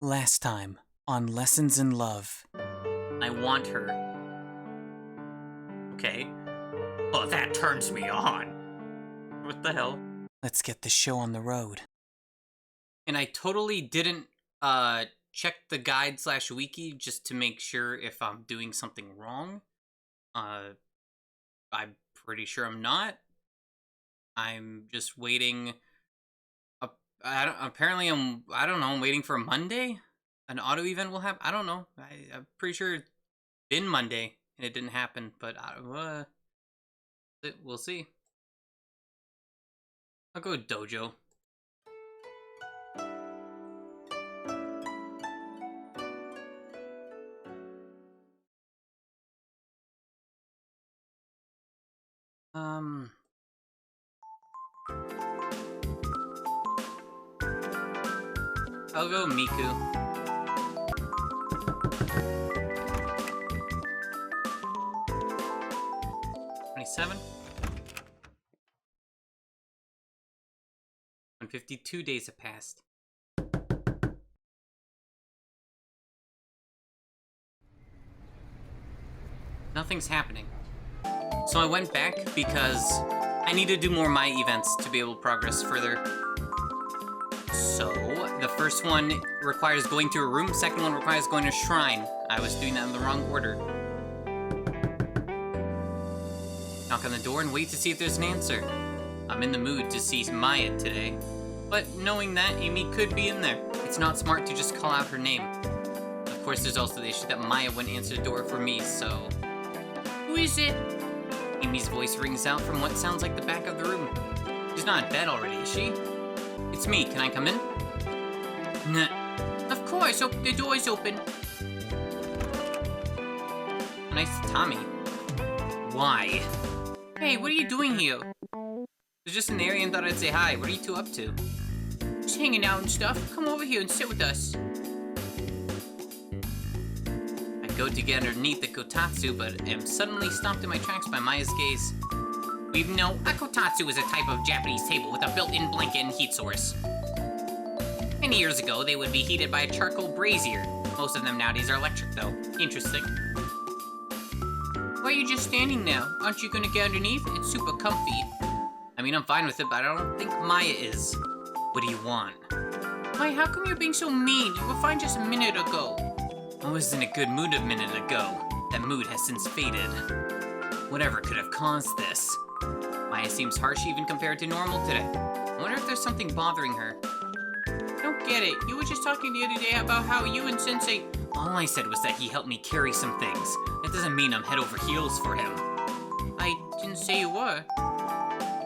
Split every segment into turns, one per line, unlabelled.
Last time on Lessons in Love.
I want her. Okay. Oh, that turns me on. What the hell?
Let's get the show on the road.
And I totally didn't check the guide / wiki just to make sure if I'm doing something wrong. I'm pretty sure I'm not. I'm just waiting. I'm waiting for a Monday. An auto event will happen. I don't know. I'm pretty sure it's been Monday and it didn't happen, but we'll see. I'll go with Dojo. I'll go Miku. $27. 152 days have passed. Nothing's happening. So I went back because I need to do more Maya events to be able to progress further. So, the first one requires going to a room, second one requires going to a shrine. I was doing that in the wrong order. Knock on the door and wait to see if there's an answer. I'm in the mood to see Maya today. But knowing that, Amy could be in there. It's not smart to just call out her name. Of course, there's also the issue that Maya wouldn't answer the door for me, so... Who is it? Amy's voice rings out from what sounds like the back of the room. She's not in bed already, is she? It's me, can I come in? Nah. Of course, the door's open. Nice Tommy. Why? Hey, what are you doing here? I was just in the area and thought I'd say hi. What are you two up to? Just hanging out and stuff. Come over here and sit with us. I go to get underneath the kotatsu, but am suddenly stopped in my tracks by Maya's gaze. We know a kotatsu is a type of Japanese table with a built-in blanket and heat source. Many years ago, they would be heated by a charcoal brazier. Most of them nowadays are electric, though. Interesting. Why are you just standing now? Aren't you gonna get underneath? It's super comfy. I mean, I'm fine with it, but I don't think Maya is. What do you want? Maya, how come you're being so mean? You were fine just a minute ago. I was in a good mood a minute ago. That mood has since faded. Whatever could have caused this? Maya seems harsh even compared to normal today. I wonder if there's something bothering her. I don't get it. You were just talking the other day about how you and Sensei... All I said was that he helped me carry some things. That doesn't mean I'm head over heels for him. I didn't say you were.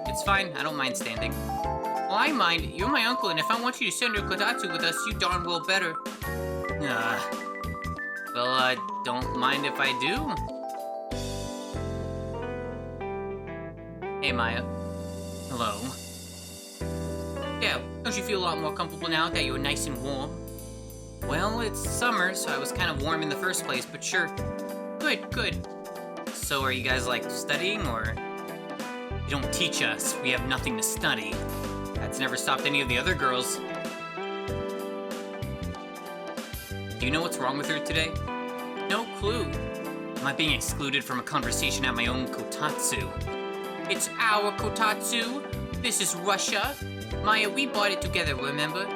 It's fine. I don't mind standing. Well, I mind. You're my uncle, and if I want you to send her kotatsu with us, you darn well better. Well, I don't mind if I do. Hey, Maya. Hello. Yeah, don't you feel a lot more comfortable now that you're nice and warm? Well, it's summer, so I was kind of warm in the first place, but sure. Good. So are you guys, like, studying, or? You don't teach us. We have nothing to study. That's never stopped any of the other girls. Do you know what's wrong with her today? No clue. Am I being excluded from a conversation at my own kotatsu? It's our kotatsu. This is Russia. Maya, we bought it together, remember?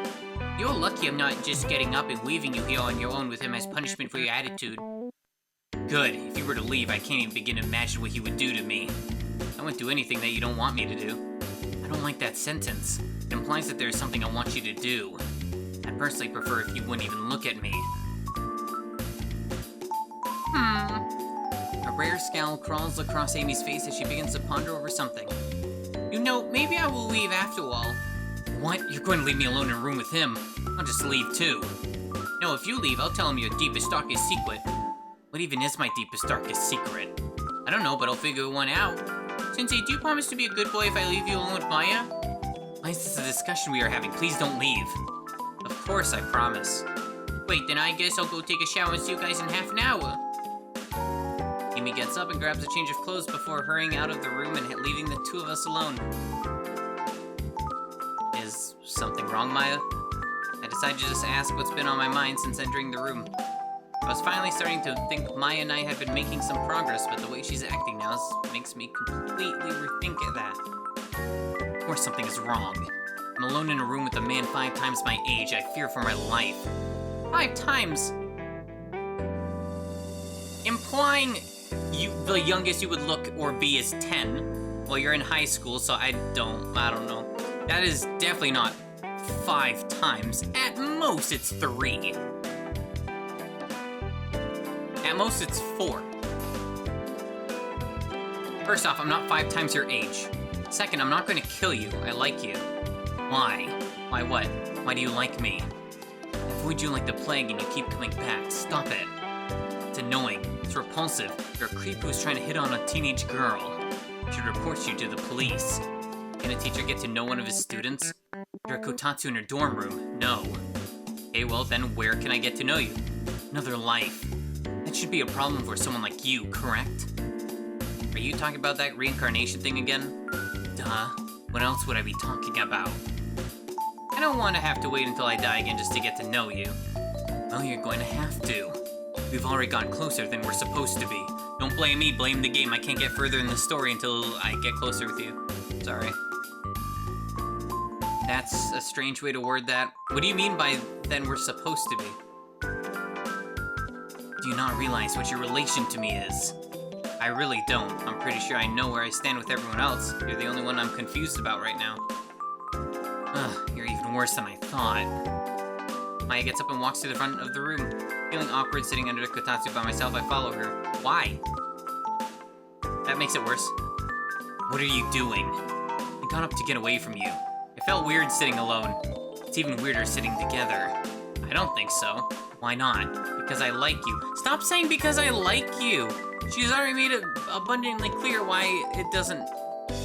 You're lucky I'm not just getting up and leaving you here on your own with him as punishment for your attitude. Good. If you were to leave, I can't even begin to imagine what he would do to me. I wouldn't do anything that you don't want me to do. I don't like that sentence. It implies that there's something I want you to do. I personally prefer if you wouldn't even look at me. A rare scowl crawls across Amy's face as she begins to ponder over something. You know, maybe I will leave after all. What? You're going to leave me alone in a room with him? I'll just leave too. No, if you leave, I'll tell him your deepest, darkest secret. What even is my deepest, darkest secret? I don't know, but I'll figure one out. Sensei, do you promise to be a good boy if I leave you alone with Maya? Why is this a discussion we are having? Please don't leave. Of course, I promise. Wait, then I guess I'll go take a shower and see you guys in half an hour. Amy gets up and grabs a change of clothes before hurrying out of the room and leaving the two of us alone. Is something wrong, Maya? I decided to just ask what's been on my mind since entering the room. I was finally starting to think Maya and I had been making some progress, but the way she's acting now makes me completely rethink that. Of course something is wrong. I'm alone in a room with a man 5 times my age. I fear for my life. 5 times? Implying the youngest you would look or be is 10. Well, you're in high school, so I don't know. That is definitely not 5 times. At most, it's 3. At most, it's 4. First off, I'm not 5 times your age. Second, I'm not going to kill you. I like you. Why? Why what? Why do you like me? I avoid you like the plague and you keep coming back. Stop it. It's annoying. It's repulsive. You're a creep who's trying to hit on a teenage girl. I should report you to the police. Can a teacher get to know one of his students? You're a kotatsu in your dorm room. No. Okay, well then where can I get to know you? Another life. That should be a problem for someone like you, correct? Are you talking about that reincarnation thing again? Duh. What else would I be talking about? I don't want to have to wait until I die again just to get to know you. Well, you're going to have to. We've already gotten closer than we're supposed to be. Don't blame me, blame the game. I can't get further in the story until I get closer with you. Sorry. That's a strange way to word that. What do you mean by then we're supposed to be? Do you not realize what your relation to me is? I really don't. I'm pretty sure I know where I stand with everyone else. You're the only one I'm confused about right now. Ugh, you're even worse than I thought. Maya gets up and walks to the front of the room. Feeling awkward sitting under the kotatsu by myself, I follow her. Why? That makes it worse. What are you doing? I got up to get away from you. It felt weird sitting alone. It's even weirder sitting together. I don't think so. Why not? Because I like you. Stop saying because I like you! She's already made it abundantly clear why it doesn't...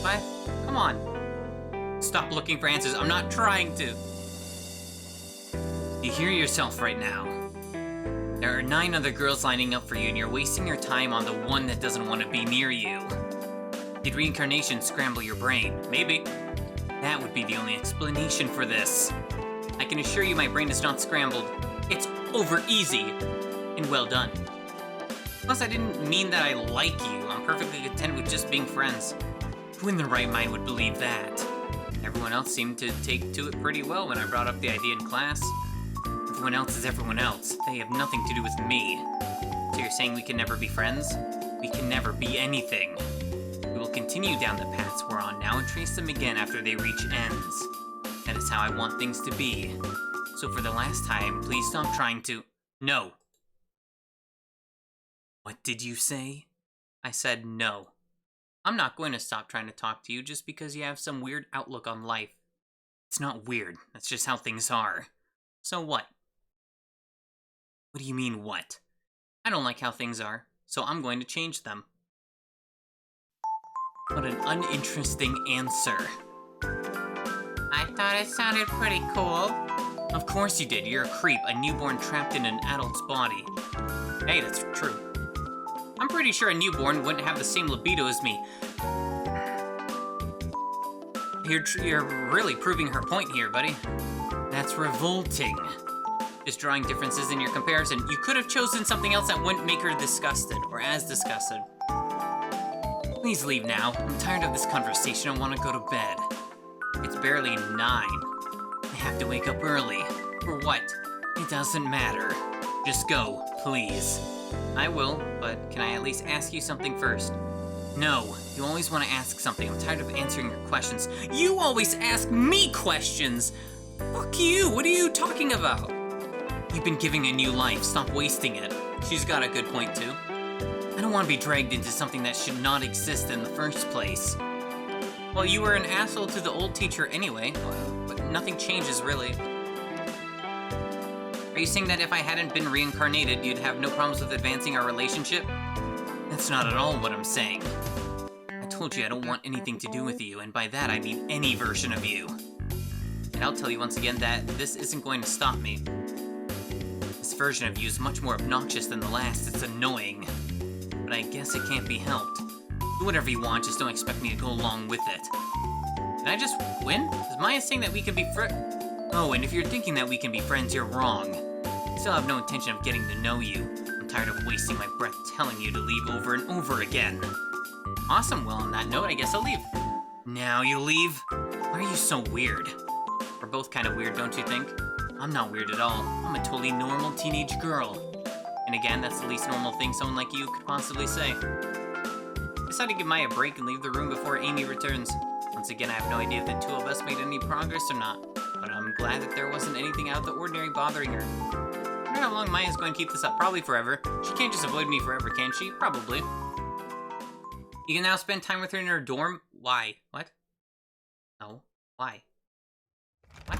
What? Come on. Stop looking for answers. I'm not trying to. You hear yourself right now. There are 9 other girls lining up for you, and you're wasting your time on the one that doesn't want to be near you. Did reincarnation scramble your brain? Maybe. That would be the only explanation for this. I can assure you my brain is not scrambled. It's over easy. And well done. Plus, I didn't mean that I like you. I'm perfectly content with just being friends. Who in their right mind would believe that? Everyone else seemed to take to it pretty well when I brought up the idea in class. Everyone else is everyone else. They have nothing to do with me. So you're saying we can never be friends? We can never be anything. We will continue down the paths we're on now and trace them again after they reach ends. That is how I want things to be. So for the last time, please stop trying to... No. What did you say? I said no. I'm not going to stop trying to talk to you just because you have some weird outlook on life. It's not weird. That's just how things are. So what? What do you mean, what? I don't like how things are, so I'm going to change them. What an uninteresting answer. I thought it sounded pretty cool. Of course you did. You're a creep, a newborn trapped in an adult's body. Hey, that's true. I'm pretty sure a newborn wouldn't have the same libido as me. You're really proving her point here, buddy. That's revolting. Just drawing differences in your comparison. You could have chosen something else that wouldn't make her disgusted, or as disgusted. Please leave now. I'm tired of this conversation. I want to go to bed. It's barely 9. I have to wake up early. For what? It doesn't matter. Just go, please. I will, but can I at least ask you something first? No, you always want to ask something. I'm tired of answering your questions. You always ask me questions! Fuck you, what are you talking about? You've been giving a new life, stop wasting it. She's got a good point too. I don't want to be dragged into something that should not exist in the first place. Well, you were an asshole to the old teacher anyway, but nothing changes really. Are you saying that if I hadn't been reincarnated, you'd have no problems with advancing our relationship? That's not at all what I'm saying. I told you I don't want anything to do with you, and by that I mean any version of you. And I'll tell you once again that this isn't going to stop me. This version of you is much more obnoxious than the last. It's annoying. But I guess it can't be helped. Do whatever you want, just don't expect me to go along with it. Did I just win? Is Maya saying that we could be Oh, and if you're thinking that we can be friends, you're wrong. I still have no intention of getting to know you. I'm tired of wasting my breath telling you to leave over and over again. Awesome, well on that note, I guess I'll leave. Now you leave? Why are you so weird? We're both kind of weird, don't you think? I'm not weird at all. I'm a totally normal teenage girl. And again, that's the least normal thing someone like you could possibly say. I decided to give Maya a break and leave the room before Amy returns. Once again, I have no idea if the two of us made any progress or not, but I'm glad that there wasn't anything out of the ordinary bothering her. I wonder how long Maya's going to keep this up. Probably forever. She can't just avoid me forever, can she? Probably. You can now spend time with her in her dorm? Why? What? No. Why? What?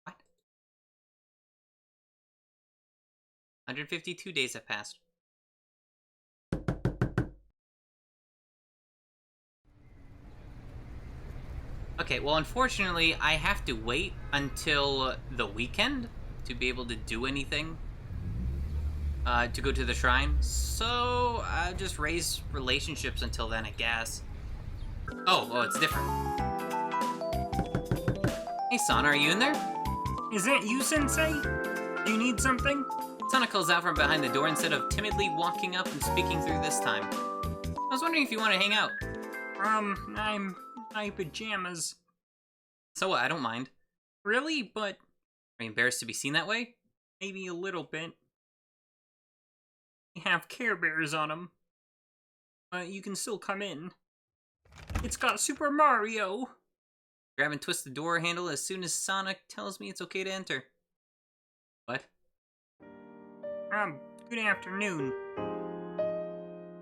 What? 152 days have passed. Okay, well, unfortunately, I have to wait until the weekend to be able to do anything. To go to the shrine. So, I'll just raise relationships until then, I guess. Oh, it's different. Hey, Sana, are you in there?
Is that you, Sensei? Do you need something?
Sana calls out from behind the door instead of timidly walking up and speaking through this time. I was wondering if you want to hang out.
I'm my pajamas.
So what? I don't mind.
Really? But
Are you embarrassed to be seen that way?
maybe a little bit. They have Care Bears on them. But you can still come in. It's got Super Mario.
Grab and twist the door handle as soon as Sana tells me it's okay to enter. What?
Good afternoon.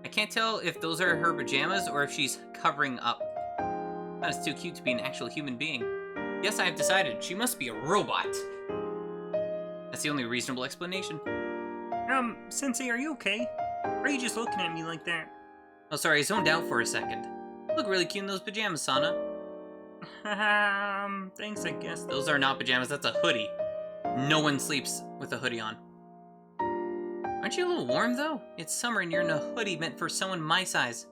I can't tell if those are her pajamas or if she's covering up. That is too cute to be an actual human being. Yes, I have decided. She must be a robot. That's the only reasonable explanation.
Sensei, are you okay? Or are you just looking at me like that?
Oh, sorry, I zoned out for a second. You look really cute in those pajamas, Sana.
Thanks, I guess.
Those are not pajamas, that's a hoodie. No one sleeps with a hoodie on. Aren't you a little warm, though? It's summer and you're in a hoodie meant for someone my size.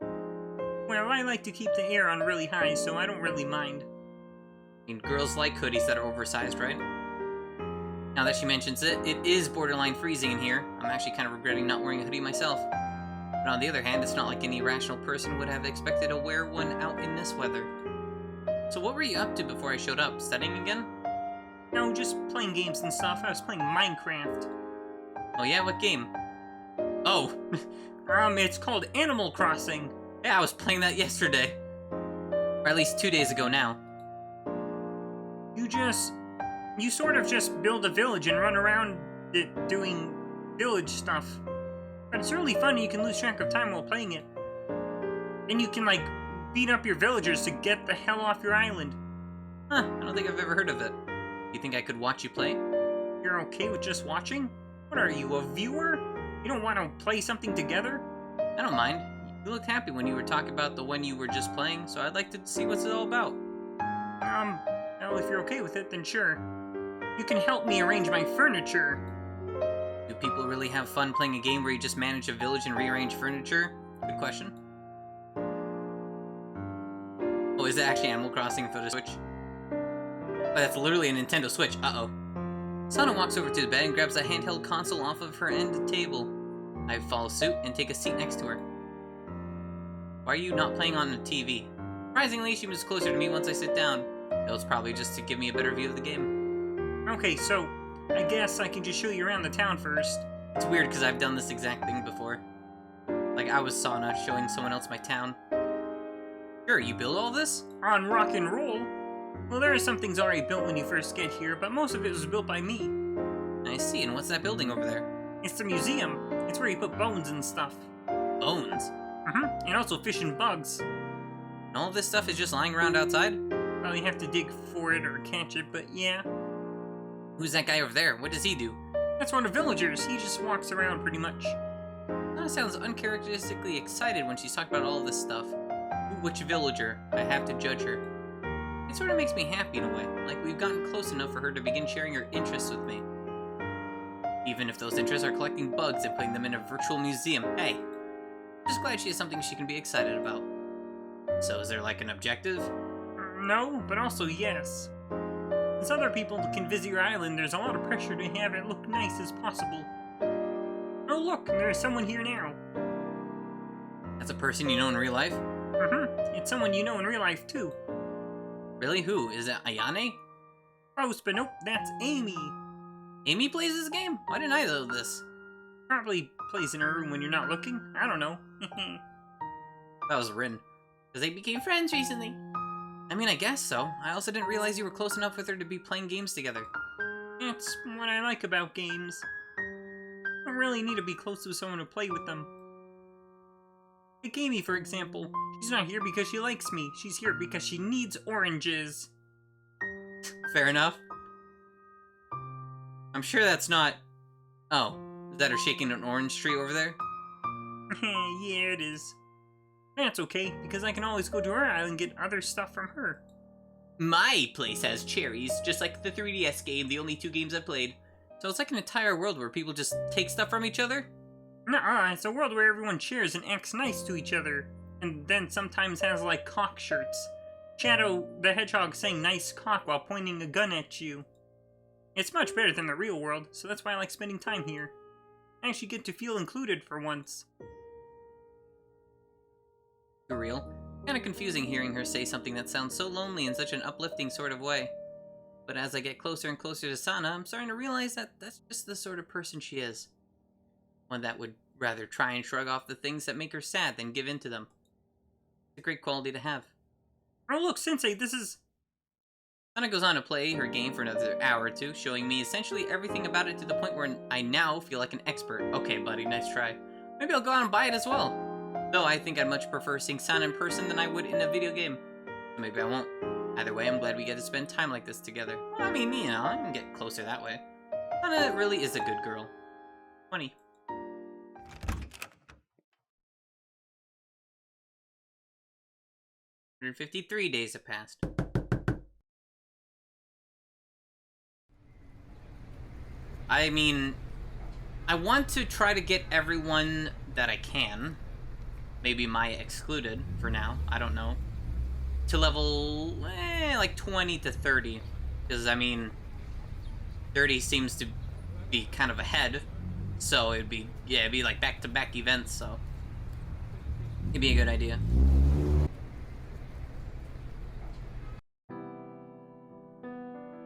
Well, I like to keep the air on really high, so I don't really mind.
I mean, girls like hoodies that are oversized, right? Now that she mentions it, it is borderline freezing in here. I'm actually kind of regretting not wearing a hoodie myself. But on the other hand, it's not like any rational person would have expected to wear one out in this weather. So what were you up to before I showed up? Studying again?
No, just playing games and stuff. I was playing Minecraft.
Oh yeah, what game? Oh!
It's called Animal Crossing.
Yeah, I was playing that yesterday. Or at least 2 days ago now.
You sort of just build a village and run around doing village stuff. But it's really fun, you can lose track of time while playing it. And you can, like, beat up your villagers to get the hell off your island.
Huh, I don't think I've ever heard of it. You think I could watch you play?
You're okay with just watching? What are you, a viewer? You don't want to play something together?
I don't mind. You looked happy when you were talking about the one you were just playing, so I'd like to see what's it all about.
Well, if you're okay with it, then sure. You can help me arrange my furniture.
Do people really have fun playing a game where you just manage a village and rearrange furniture? Good question. Oh, is it actually Animal Crossing for the Switch? Oh, that's literally a Nintendo Switch. Uh-oh. Sana walks over to the bed and grabs a handheld console off of her end table. I follow suit and take a seat next to her. Why are you not playing on the TV? Surprisingly, she moves closer to me once I sit down. That was probably just to give me a better view of the game.
Okay, so I guess I can just show you around the town first.
It's weird because I've done this exact thing before. Like, I was Sana showing someone else my town. Sure, you build all this?
On rock and roll? Well, there are some things already built when you first get here, but most of it was built by me.
I see, and what's that building over there?
It's the museum. It's where you put bones and stuff.
Bones?
And also fish and bugs.
And all of this stuff is just lying around outside?
Well, you have to dig for it or catch it, but yeah.
Who's that guy over there? What does he do?
That's one of the villagers. He just walks around pretty much.
Sana sounds uncharacteristically excited when she's talking about all this stuff. Which villager? I have to judge her. It sort of makes me happy in a way, like we've gotten close enough for her to begin sharing her interests with me. Even if those interests are collecting bugs and putting them in a virtual museum. Hey, I'm just glad she has something she can be excited about. So is there like an objective?
No, but also yes. Since other people can visit your island, there's a lot of pressure to have it look nice as possible. Oh look, there's someone here now.
That's a person you know in real life?
It's someone you know in real life, too.
Really? Who? Is it Ayane?
Close, but nope, that's Amy.
Amy plays this game? Why didn't I know this?
Probably plays in her room when you're not looking. I don't know.
That was Rin. Because they became friends recently. I mean, I guess so. I also didn't realize you were close enough with her to be playing games together.
That's what I like about games. I don't really need to be close to someone to play with them. Take Amy, for example. She's not here because she likes me. She's here because she needs oranges.
Fair enough. I'm sure that's not... Oh, is that her shaking an orange tree over there?
Yeah, it is. That's okay, because I can always go to her island and get other stuff from her.
My place has cherries, just like the 3DS game, the only 2 games I've played. So it's like an entire world where people just take stuff from each other?
Nuh-uh, it's a world where everyone shares and acts nice to each other. And then sometimes has, like, cock shirts. Shadow the Hedgehog saying nice cock while pointing a gun at you. It's much better than the real world, so that's why I like spending time here. I actually get to feel included for once.
Surreal. Kinda confusing hearing her say something that sounds so lonely in such an uplifting sort of way. But as I get closer and closer to Sana, I'm starting to realize that that's just the sort of person she is. One that would rather try and shrug off the things that make her sad than give in to them. It's a great quality to have.
Oh look, Sensei, this is...
Sana goes on to play her game for another hour or two, showing me essentially everything about it to the point where I now feel like an expert. Okay, buddy, nice try. Maybe I'll go out and buy it as well. Though I think I'd much prefer seeing Sana in person than I would in a video game. Maybe I won't. Either way, I'm glad we get to spend time like this together. Well, I mean, you know, I can get closer that way. Sana really is a good girl. 20. $153 days have passed. I mean, I want to try to get everyone that I can, maybe Maya excluded for now, I don't know, to level, like 20 to 30, because, I mean, 30 seems to be kind of ahead, so it'd be like back-to-back events, so it'd be a good idea.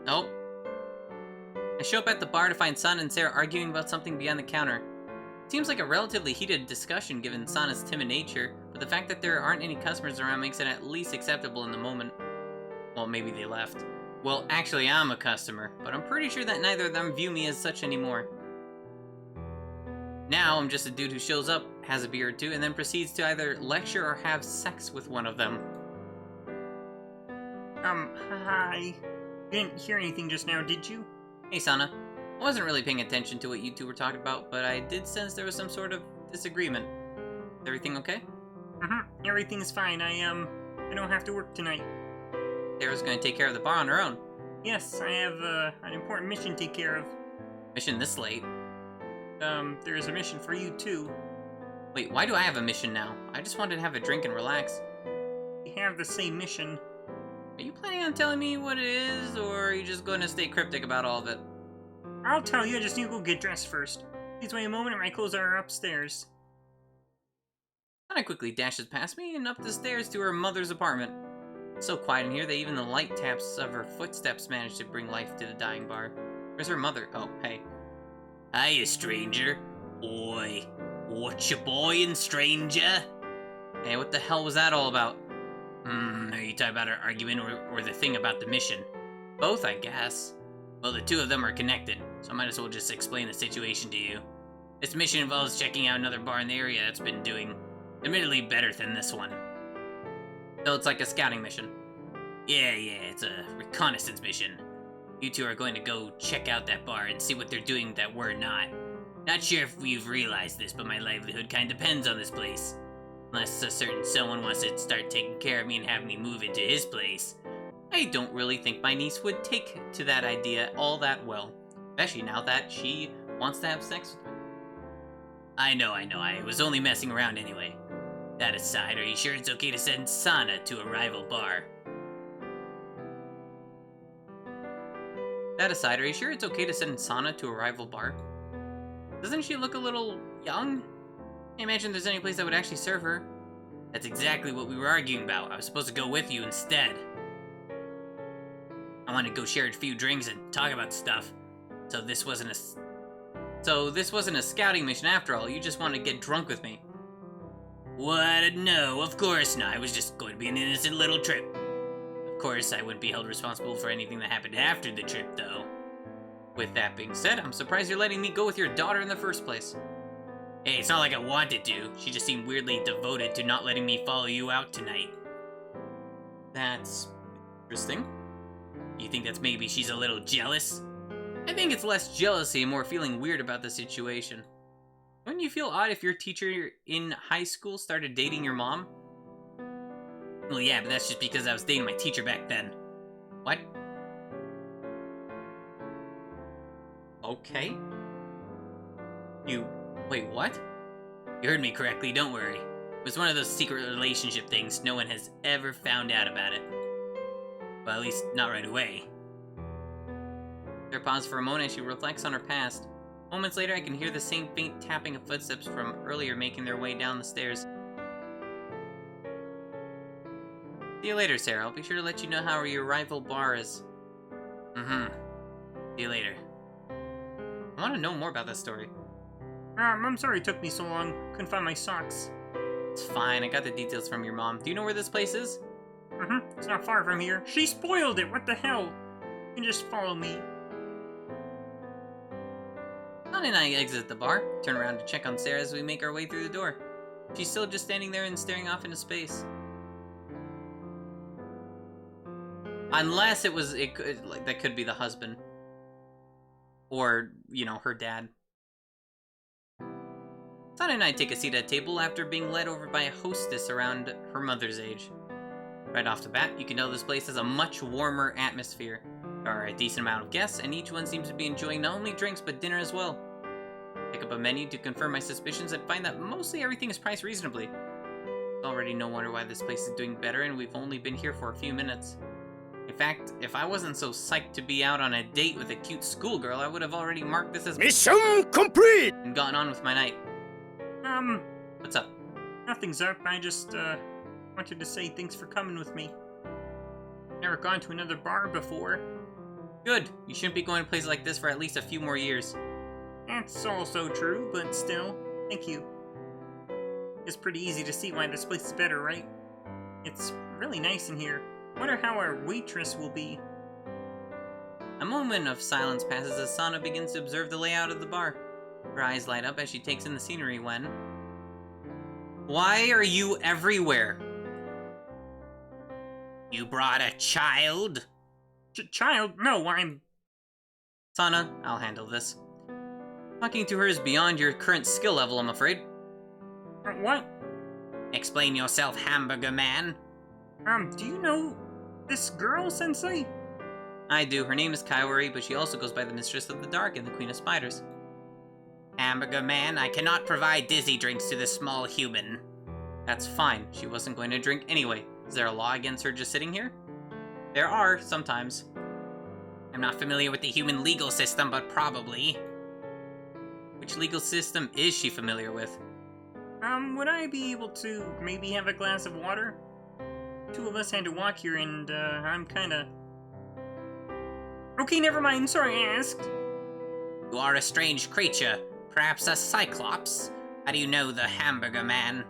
Nope. I show up at the bar to find Sana and Sarah arguing about something beyond the counter. It seems like a relatively heated discussion given Sana's timid nature, but the fact that there aren't any customers around makes it at least acceptable in the moment. Well, maybe they left. Well, actually, I'm a customer, but I'm pretty sure that neither of them view me as such anymore. Now, I'm just a dude who shows up, has a beer or two, and then proceeds to either lecture or have sex with one of them.
Hi. You didn't hear anything just now, did you?
Hey, Sana. I wasn't really paying attention to what you two were talking about, but I did sense there was some sort of disagreement. Is everything okay?
Everything's fine. I don't have to work tonight.
Sarah's gonna take care of the bar on her own.
Yes, I have, an important mission to take care of.
Mission this late?
There is a mission for you, too.
Wait, why do I have a mission now? I just wanted to have a drink and relax.
We have the same mission.
Are you planning on telling me what it is, or are you just going to stay cryptic about all of it?
I'll tell you, I just need to go get dressed first. Please wait a moment, and my clothes are upstairs.
Sana quickly dashes past me and up the stairs to her mother's apartment. It's so quiet in here that even the light taps of her footsteps manage to bring life to the dying bar. Where's her mother? Oh, hey. Hiya, stranger. Oi, what you boyin', stranger? Hey, what the hell was that all about? Are you talking about our argument or the thing about the mission? Both, I guess. Well, the two of them are connected, so I might as well just explain the situation to you. This mission involves checking out another bar in the area that's been doing admittedly better than this one. So it's like a scouting mission. Yeah, it's a reconnaissance mission. You two are going to go check out that bar and see what they're doing that we're not. Not sure if you've realized this, but my livelihood kind of depends on this place. Unless a certain someone wants to start taking care of me and have me move into his place. I don't really think my niece would take to that idea all that well. Especially now that she wants to have sex with me. I know, I was only messing around anyway. That aside, are you sure it's okay to send Sana to a rival bar? That aside, are you sure it's okay to send Sana to a rival bar? Doesn't she look a little young? I imagine there's any place that would actually serve her. That's exactly what we were arguing about. I was supposed to go with you instead. I wanted to go share a few drinks and talk about stuff. So this wasn't a scouting mission after all. You just wanted to get drunk with me. What? No, of course not. It was just going to be an innocent little trip. Of course, I wouldn't be held responsible for anything that happened after the trip, though. With that being said, I'm surprised you're letting me go with your daughter in the first place. Hey, it's not like I wanted to. She just seemed weirdly devoted to not letting me follow you out tonight. That's interesting. You think that's maybe she's a little jealous? I think it's less jealousy and more feeling weird about the situation. Wouldn't you feel odd if your teacher in high school started dating your mom? Well, yeah, but that's just because I was dating my teacher back then. What? Okay. Wait, what? You heard me correctly, don't worry. It was one of those secret relationship things. No one has ever found out about it. Well, at least not right away. There paused for a moment as she reflects on her past. Moments later, I can hear the same faint tapping of footsteps from earlier making their way down the stairs. See you later, Sarah. I'll be sure to let you know how your rival bar is. See you later. I want to know more about that story.
I'm sorry it took me so long. Couldn't find my socks.
It's fine. I got the details from your mom. Do you know where this place is?
It's not far from here. She spoiled it. What the hell? You can just follow me.
Anna and I exit the bar, turn around to check on Sarah as we make our way through the door. She's still just standing there and staring off into space. Unless that could be the husband. Or, her dad. Sana and I take a seat at a table after being led over by a hostess around her mother's age. Right off the bat, you can tell this place has a much warmer atmosphere. There are a decent amount of guests, and each one seems to be enjoying not only drinks, but dinner as well. Pick up a menu to confirm my suspicions and find that mostly everything is priced reasonably. It's already no wonder why this place is doing better, and we've only been here for a few minutes. In fact, if I wasn't so psyched to be out on a date with a cute schoolgirl, I would have already marked this as
Mission complete!
and gotten on with my night. What's up?
Nothing's up. I just, wanted to say thanks for coming with me. Never gone to another bar before.
Good. You shouldn't be going to places like this for at least a few more years.
That's also true, but still, thank you. It's pretty easy to see why this place is better, right? It's really nice in here. Wonder how our waitress will be.
A moment of silence passes as Sana begins to observe the layout of the bar. Her eyes light up as she takes in the scenery when... Why are you everywhere? You brought a child?
Child? No, I'm...
Sana, I'll handle this. Talking to her is beyond your current skill level, I'm afraid.
What?
Explain yourself, hamburger man.
Do you know this girl, Sensei?
I do. Her name is Kaori, but she also goes by the Mistress of the Dark and the Queen of Spiders. Hamburger man, I cannot provide dizzy drinks to this small human. That's fine. She wasn't going to drink anyway. Is there a law against her just sitting here? There are, sometimes. I'm not familiar with the human legal system, but probably. Which legal system is she familiar with?
Would I be able to maybe have a glass of water? Two of us had to walk here and, I'm kinda... Okay, never mind, sorry I asked.
You are a strange creature. Perhaps a cyclops? How do you know the hamburger man?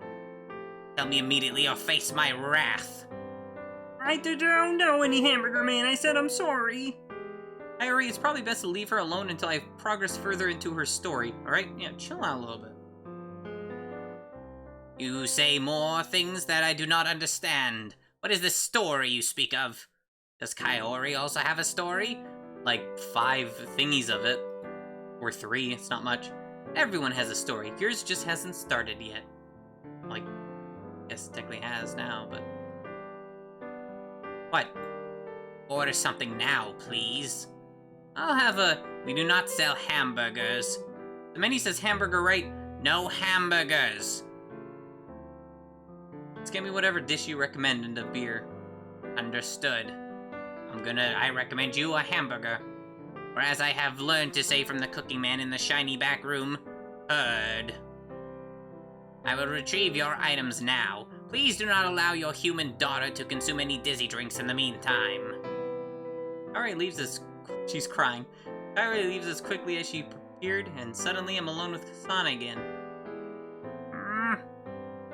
Tell me immediately or face my wrath.
I don't know any hamburger man, I said I'm sorry.
Kaori, it's probably best to leave her alone until I progress further into her story, alright? Yeah, chill out a little bit. You say more things that I do not understand. What is this story you speak of? Does Kaori also have a story? Like 5 thingies of it. Or 3, it's not much. Everyone has a story. Yours just hasn't started yet. Like, I guess it technically has now, but... What? Order something now, please. I'll have a... We do not sell hamburgers. The menu says hamburger, right? No hamburgers. Just get me whatever dish you recommend and a beer. Understood. I recommend you a hamburger. Or as I have learned to say from the cooking man in the shiny back room, heard. I will retrieve your items now. Please do not allow your human daughter to consume any dizzy drinks in the meantime. Kaori leaves as... She's crying. Kaori leaves as quickly as she appeared, and suddenly I'm alone with Sana again.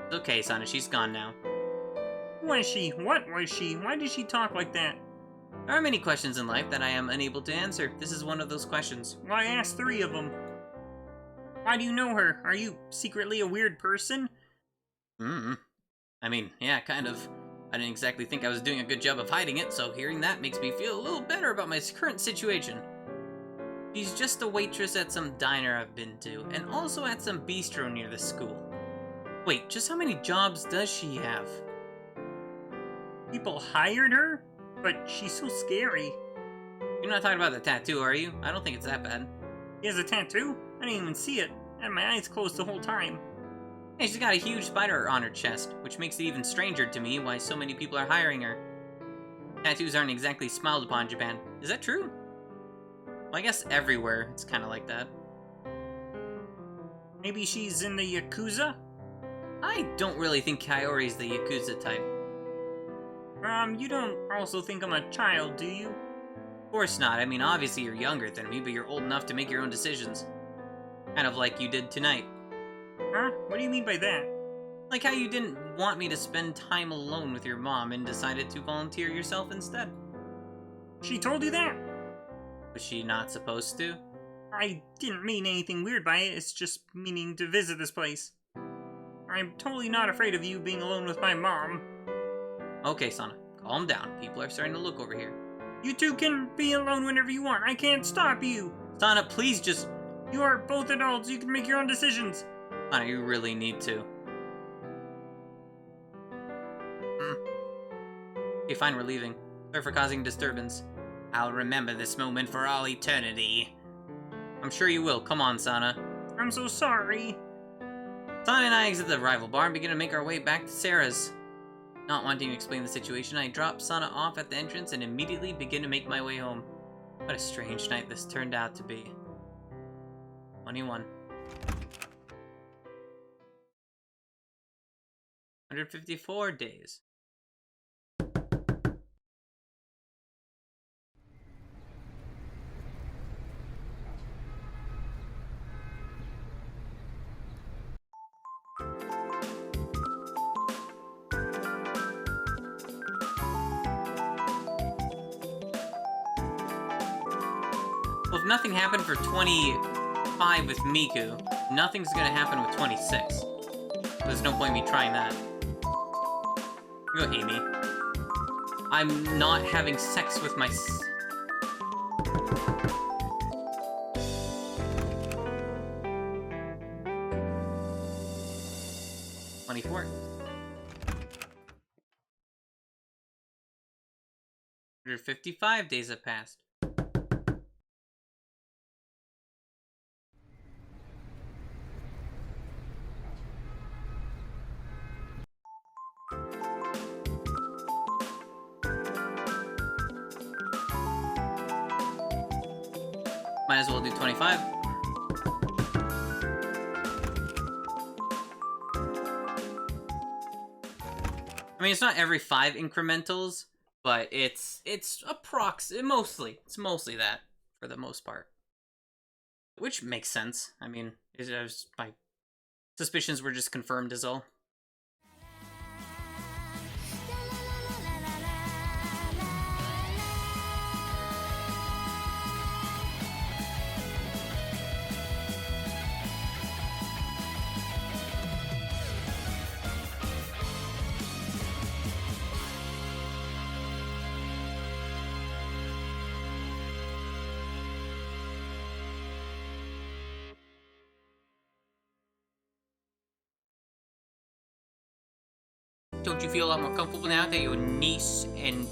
It's okay, Sana. She's gone now.
Who was she? What was she? Why did she talk like that?
There are many questions in life that I am unable to answer. This is one of those questions.
Well, I asked 3 of them. Why do you know her? Are you secretly a weird person?
I mean, yeah, kind of. I didn't exactly think I was doing a good job of hiding it, so hearing that makes me feel a little better about my current situation. She's just a waitress at some diner I've been to, and also at some bistro near the school. Wait, just how many jobs does she have?
People hired her? But she's so scary.
You're not talking about the tattoo, are you? I don't think it's that bad.
She has a tattoo? I didn't even see it. I had my eyes closed the whole time.
Hey, she's got a huge spider on her chest, which makes it even stranger to me why so many people are hiring her. Tattoos aren't exactly smiled upon in Japan. Is that true? Well, I guess everywhere it's kind of like that.
Maybe she's in the Yakuza?
I don't really think Kaori's the Yakuza type.
You don't also think I'm a child, do you?
Of course not. I mean, obviously you're younger than me, but you're old enough to make your own decisions. Kind of like you did tonight.
Huh? What do you mean by that?
Like how you didn't want me to spend time alone with your mom and decided to volunteer yourself instead.
She told you that?
Was she not supposed to?
I didn't mean anything weird by it, it's just meaning to visit this place. I'm totally not afraid of you being alone with my mom.
Okay, Sana, calm down. People are starting to look over here.
You two can be alone whenever you want. I can't stop you.
Sana, please just...
You are both adults. You can make your own decisions.
Sana, you really need to. Okay, fine, we're leaving. Sorry for causing disturbance. I'll remember this moment for all eternity. I'm sure you will. Come on, Sana.
I'm so sorry.
Sana and I exit the rival bar and begin to make our way back to Sarah's. Not wanting to explain the situation, I drop Sana off at the entrance and immediately begin to make my way home. What a strange night this turned out to be. 21. 154 days. Well, if nothing happened for 25 with Miku, nothing's gonna happen with 26. There's no point in me trying that. You go, Amy. I'm not having sex with my... 24. 155 days have passed. Might as well do 25. I mean, it's not every 5 incrementals, but it's mostly that for the most part, which makes sense. I mean, my suspicions were just confirmed is all. Don't you feel a lot more comfortable now that your niece and